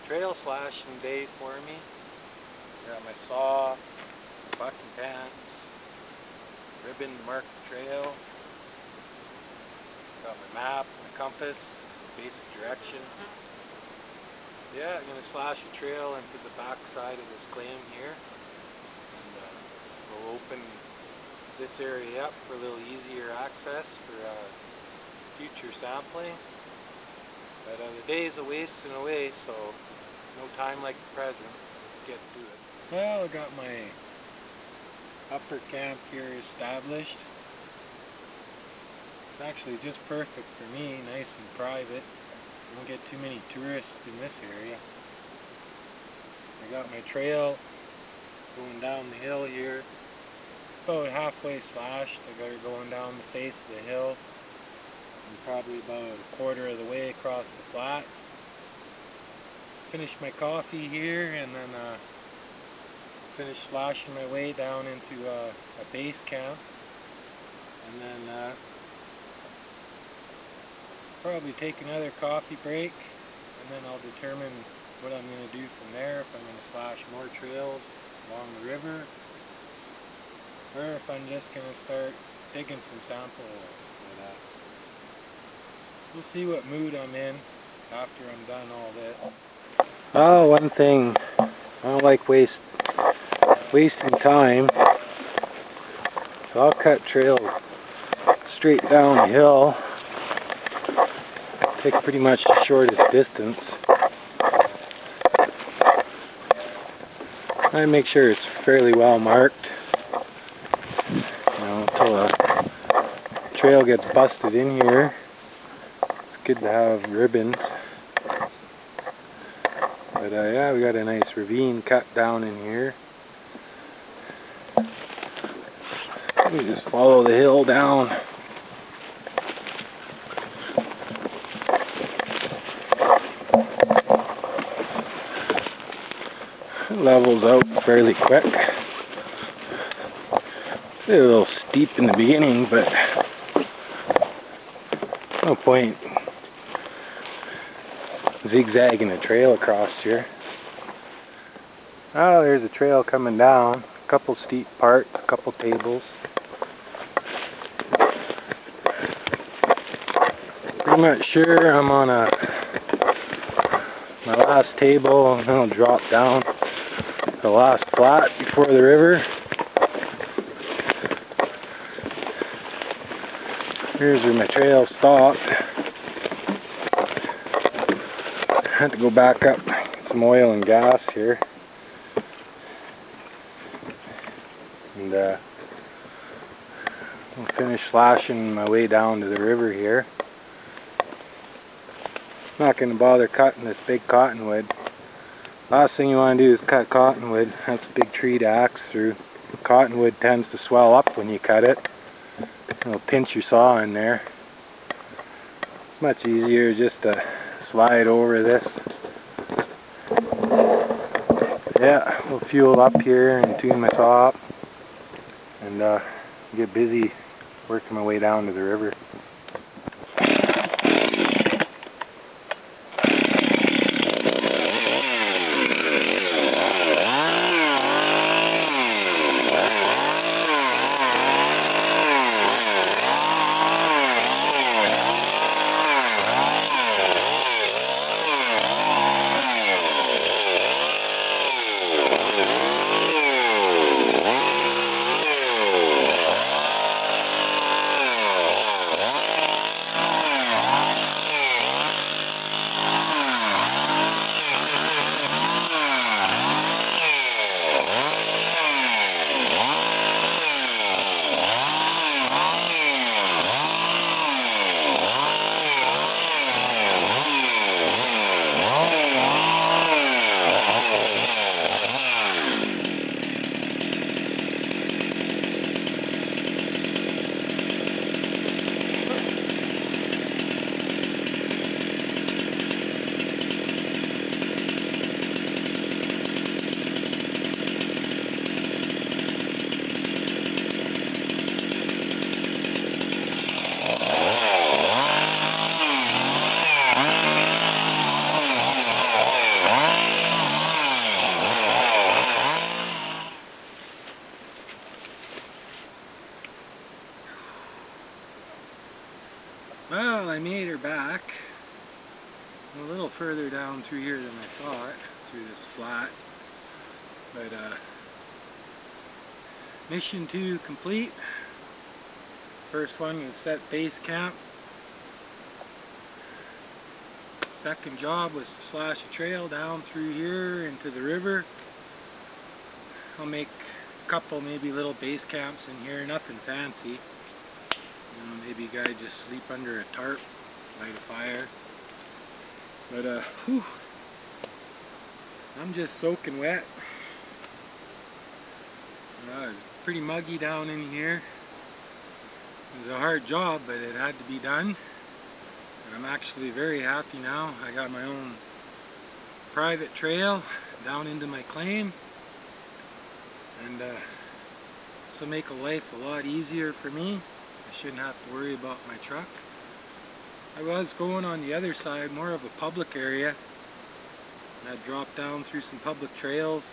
trail slashing day for me. Got my saw, bucking pants, ribbon to mark the trail. Got my map, my compass, basic direction. Yeah, I'm going to slash a trail into the back side of this claim here. And we'll open this area up for a little easier access for future sampling. But the day's a wasting away, so no time like the present. Let's get to it. Well, I got my upper camp here established. It's actually just perfect for me, nice and private. Don't get too many tourists in this area. I got my trail going down the hill here. About halfway slashed. I got her going down the face of the hill. I'm probably about a quarter of the way across the flat. Finish my coffee here and then finish slashing my way down into a base camp. And then probably take another coffee break, and then I'll determine what I'm going to do from there, if I'm going to slash more trails along the river, or if I'm just going to start digging some sample holes. But we'll see what mood I'm in after I'm done all this. Oh, one thing, I don't like wasting time, so I'll cut trails straight downhill. Take pretty much the shortest distance. I make sure it's fairly well marked, until the trail gets busted in here. It's good to have ribbons. But yeah, we got a nice ravine cut down in here. We just follow the hill down. Levels out fairly quick. It's a little steep in the beginning, but no point zigzagging a trail across here. Oh, there's a trail coming down. A couple steep parts, a couple tables. Pretty much sure I'm on my last table, and then I'll drop down the last flat before the river. Here's where my trail stopped. I had to go back up, get some oil and gas here. And I'll finish slashing my way down to the river here. I'm not going to bother cutting this big cottonwood. Last thing you want to do is cut cottonwood. That's a big tree to axe through. Cottonwood tends to swell up when you cut it. It'll pinch your saw in there. It's much easier just to slide over this. Yeah, we'll fuel up here and tune my saw up and get busy working my way down to the river. I made her back. I'm a little further down through here than I thought, through this flat. But mission 2 complete. First one was set base camp. Second job was to slash a trail down through here into the river. I'll make a couple maybe little base camps in here, nothing fancy. You know, maybe a guy just sleep under a tarp, light a fire. But whew, I'm just soaking wet. It's pretty muggy down in here. It was a hard job, but it had to be done. And I'm actually very happy now. I got my own private trail down into my claim. And this will make life a lot easier for me. I shouldn't have to worry about my truck. I was going on the other side, more of a public area. And I'd drop down through some public trails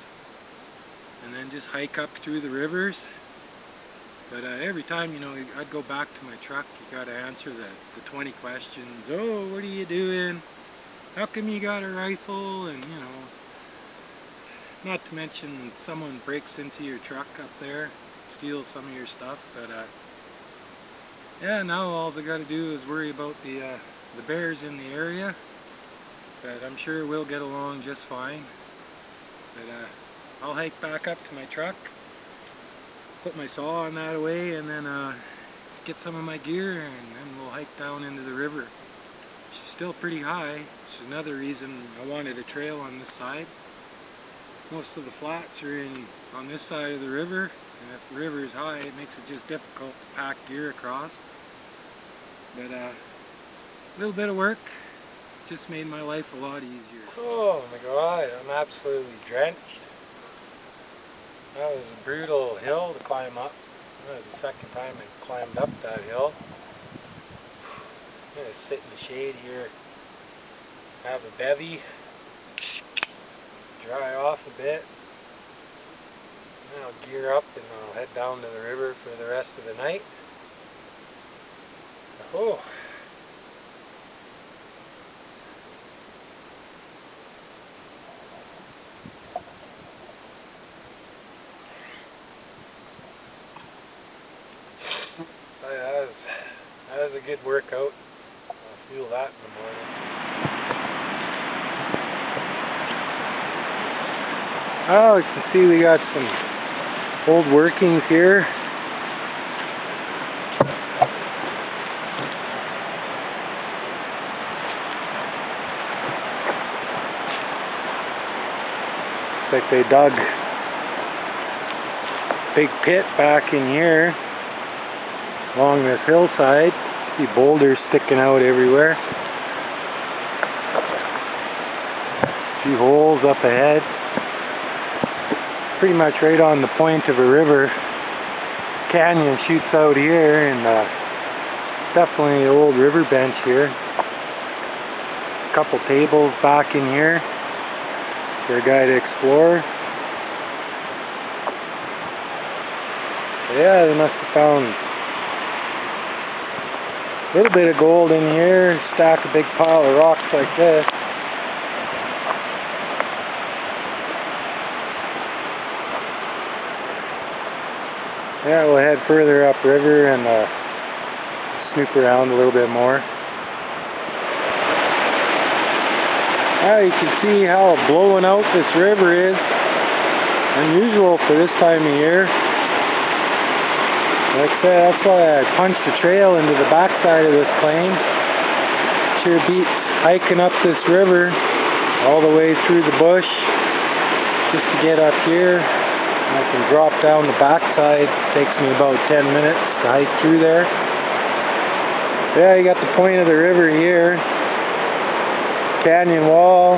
and then just hike up through the rivers. But every time, you know, I'd go back to my truck, you got to answer the 20 questions. Oh, what are you doing? How come you got a rifle? And, you know, not to mention someone breaks into your truck up there, steals some of your stuff. But yeah, now all they got to do is worry about the bears in the area. But I'm sure we'll get along just fine. But I'll hike back up to my truck, put my saw on that away, and then get some of my gear, and then we'll hike down into the river. It's still pretty high. It's another reason I wanted a trail on this side. Most of the flats are on this side of the river, and if the river is high, it makes it just difficult to pack gear across. But a little bit of work just made my life a lot easier. Oh my God, I'm absolutely drenched. That was a brutal hill to climb up. That was the second time I climbed up that hill. I'm going to sit in the shade here, have a bevy, dry off a bit. Then I'll gear up and I'll head down to the river for the rest of the night. Oh. That was a good workout. I'll feel that in the morning. Oh, as you can see, we got some old workings here. Looks like they dug a big pit back in here along this hillside. See boulders sticking out everywhere. A few holes up ahead. Pretty much right on the point of a river. Canyon shoots out here, and definitely an old river bench here. A couple tables back in here for a guy to explore. Yeah, they must have found a little bit of gold in here. Stack a big pile of rocks like this. Yeah, we'll head further upriver and snoop around a little bit more. Now you can see how blowing out this river is. Unusual for this time of year. Like I said, that's why I punched a trail into the backside of this claim. Sure beats hiking up this river all the way through the bush just to get up here. I can drop down the backside. It takes me about 10 minutes to hike through there. Yeah, you got the point of the river here. Canyon wall.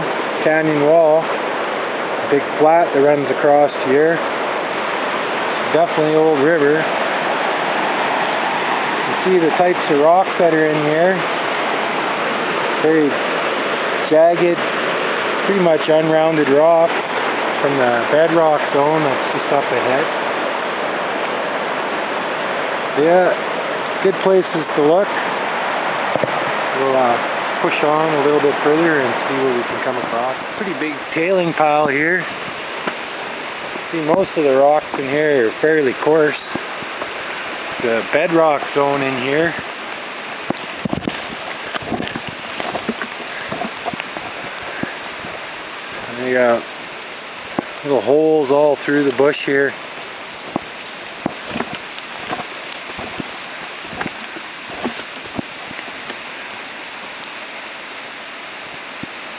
Big flat that runs across here. Definitely old river. See the types of rocks that are in here. Very jagged, pretty much unrounded rock from the bedrock zone that's just up ahead. Yeah, good places to look. we'll push on a little bit further and see what we can come across. Pretty big tailing pile here. See, most of the rocks in here are fairly coarse. The bedrock zone in here. And they got little holes all through the bush here.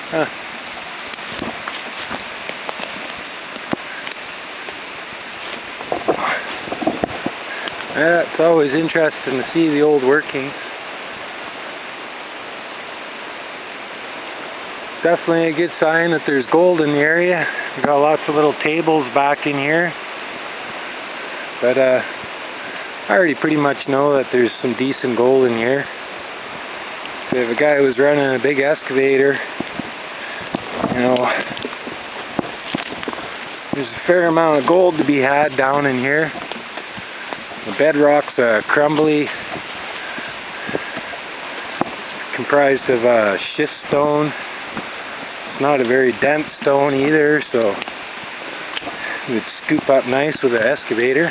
Huh. Yeah, it's always interesting to see the old workings. Definitely a good sign that there's gold in the area. We've got lots of little tables back in here. But I already pretty much know that there's some decent gold in here. So if a guy was running a big excavator, you know, there's a fair amount of gold to be had down in here. The bedrock's crumbly, comprised of schist stone. It's not a very dense stone either, so it would scoop up nice with an excavator.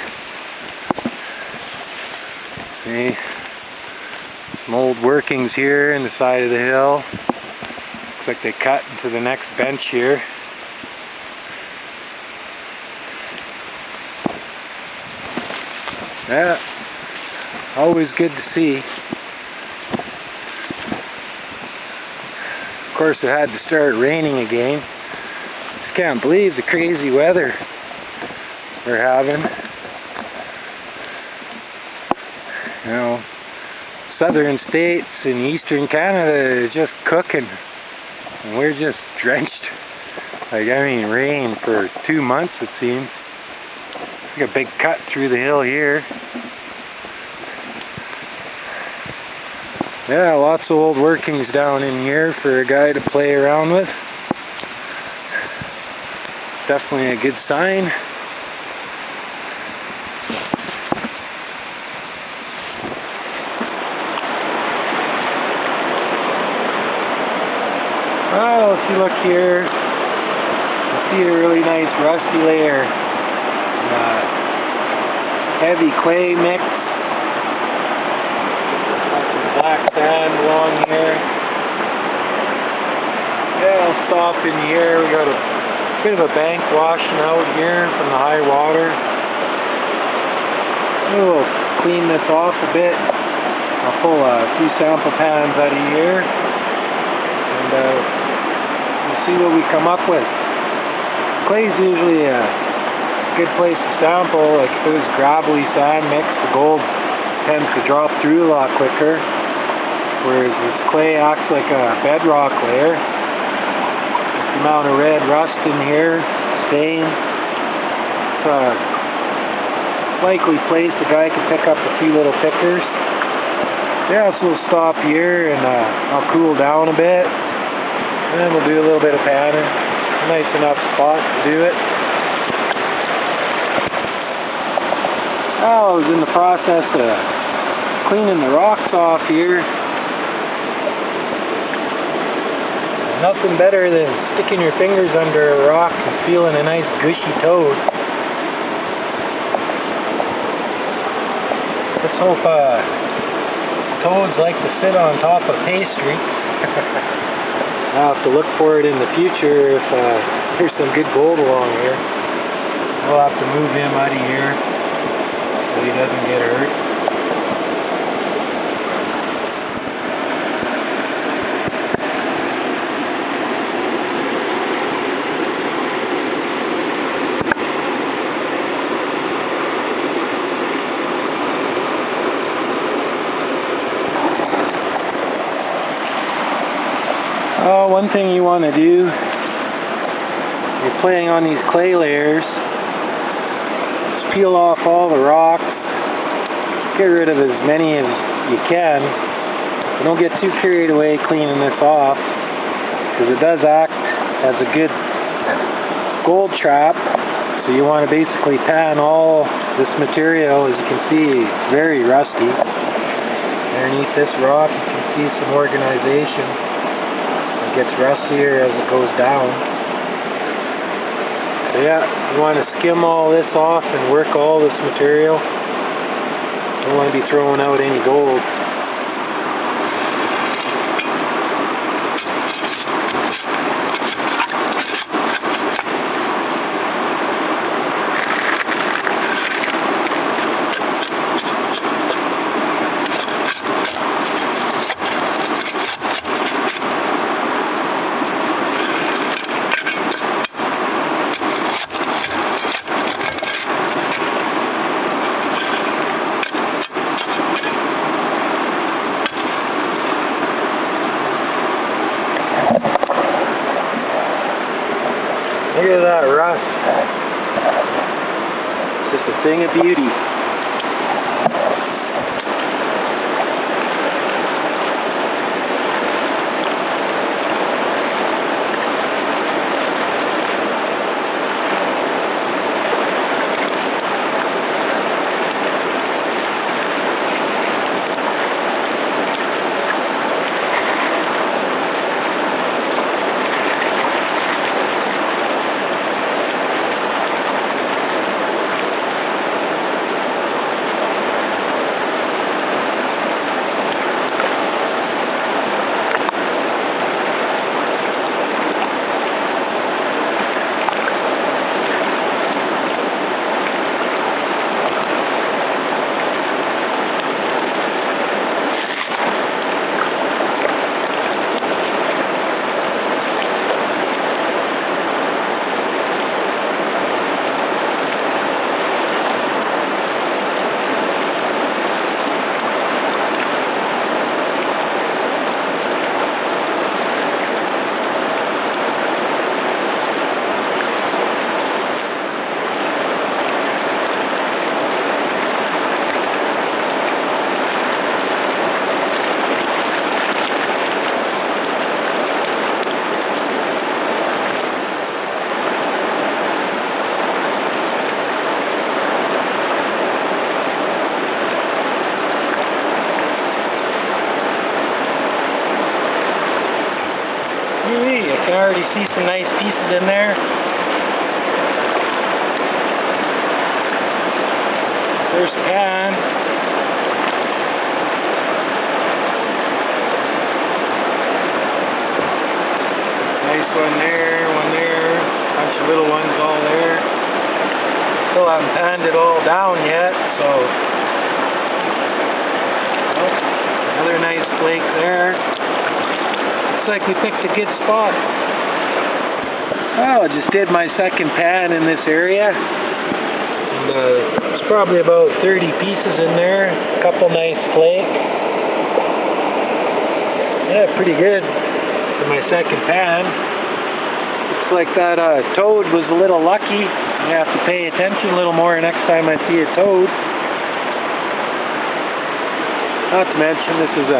See, some old workings here in the side of the hill. Looks like they cut into the next bench here. Yeah, always good to see. Of course, it had to start raining again. Just can't believe the crazy weather we're having. You know, southern states in eastern Canada is just cooking, and we're just drenched. Like, I mean, rain for 2 months it seems. Like a big cut through the hill here. Yeah, lots of old workings down in here for a guy to play around with. Definitely a good sign. Well, if you look here, you see a really nice rusty layer. Heavy clay mix. Got some black sand along here. Yeah, I'll stop in here. We got a bit of a bank washing out here from the high water. We'll clean this off a bit. I'll pull a few sample pans out of here, and we'll see what we come up with. Clay's usually a good place to sample. Like if it was gravelly sand mix, the gold tends to drop through a lot quicker, whereas this clay acts like a bedrock layer. The amount of red rust in here, stain, it's a likely place the guy could pick up a few little pickers. Yeah, so we'll stop here and I'll cool down a bit, and then we'll do a little bit of panning. Nice enough spot to do it. I was in the process of cleaning the rocks off here. Nothing better than sticking your fingers under a rock and feeling a nice gushy toad. Let's hope toads like to sit on top of pastry. I'll have to look for it in the future if there's some good gold along here. We'll have to move him out of here so he doesn't get hurt. One thing you want to do, you're playing on these clay layers, is peel off all the rocks, get rid of as many as you can. Don't get too carried away cleaning this off, because it does act as a good gold trap. So you want to basically pan all this material. As you can see, it's very rusty. Underneath this rock you can see some organization. It gets rustier as it goes down. So yeah, you want to skim all this off and work all this material. Don't want to be throwing out any gold. Look at that rust. Just a thing of beauty. I can already see some nice pieces in there. There's a pan. Nice one there, bunch of little ones all there. Still haven't panned it all down yet, so another nice flake there. Looks like we picked a good spot. Well, I just did my second pan in this area. And, it's probably about 30 pieces in there. A couple nice flakes. Yeah, pretty good for my second pan. Looks like that toad was a little lucky. I have to pay attention a little more next time I see a toad. Not to mention, this is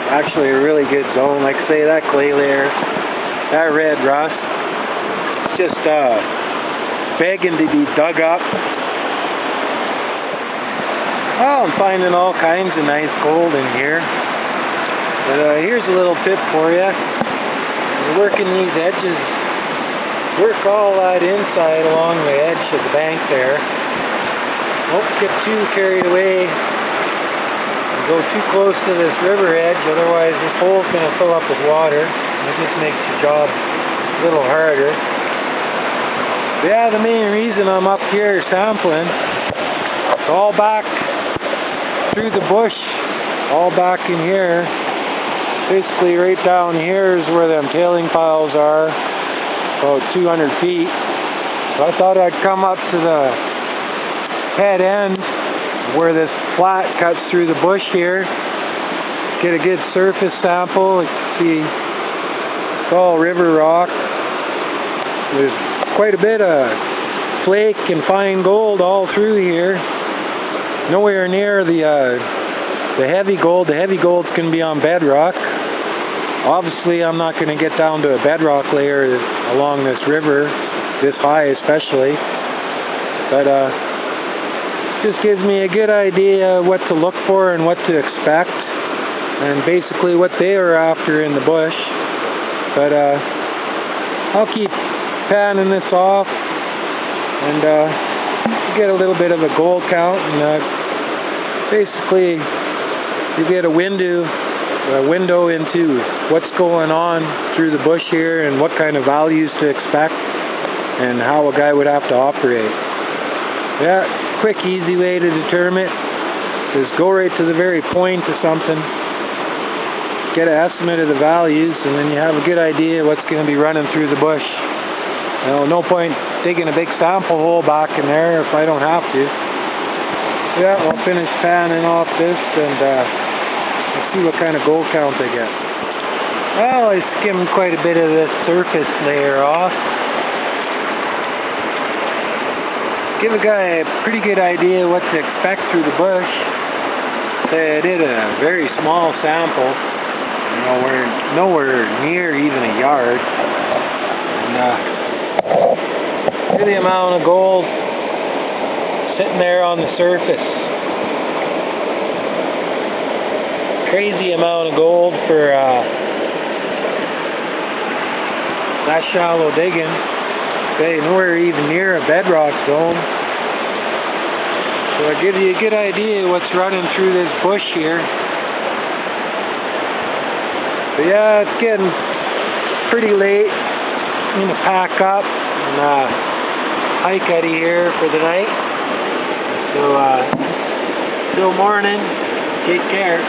actually a really good zone. Like I say, that clay layer, that red rust, it's just begging to be dug up. Oh, I'm finding all kinds of nice gold in here. But here's a little tip for you. You're working these edges, work all that inside along the edge of the bank there. Don't get too carried away. Go too close to this river edge, otherwise this hole's going to fill up with water. It just makes your job a little harder. But yeah, the main reason I'm up here sampling, it's all back through the bush, all back in here. Basically right down here is where them tailing piles are, about 200 feet. So I thought I'd come up to the head end where this flat cuts through the bush here, get a good surface sample. You can see it's all river rock. There's quite a bit of flake and fine gold all through here. Nowhere near the heavy gold. The heavy gold's going to be on bedrock. Obviously, I'm not going to get down to a bedrock layer along this river, this high especially. But just gives me a good idea what to look for and what to expect. and basically what they are after in the bush. But I'll keep panning this off and get a little bit of a goal count, and basically you get a window into what's going on through the bush here and what kind of values to expect and how a guy would have to operate. Yeah, quick, easy way to determine it is go right to the very point of something, get an estimate of the values, and then you have a good idea what's going to be running through the bush. You know, no point digging a big sample hole back in there if I don't have to. Yeah, I'll finish panning off this and let's see what kind of gold count I get. Well, I skimmed quite a bit of this surface layer off. Give a guy a pretty good idea what to expect through the bush. Say I did a very small sample, nowhere near even a yard. And the amount of gold sitting there on the surface. Crazy amount of gold for that shallow digging. Okay, nowhere even near a bedrock zone. So I give you a good idea what's running through this bush here. But yeah, it's getting pretty late. I'm gonna pack up and hike out of here for the night. So till morning, take care.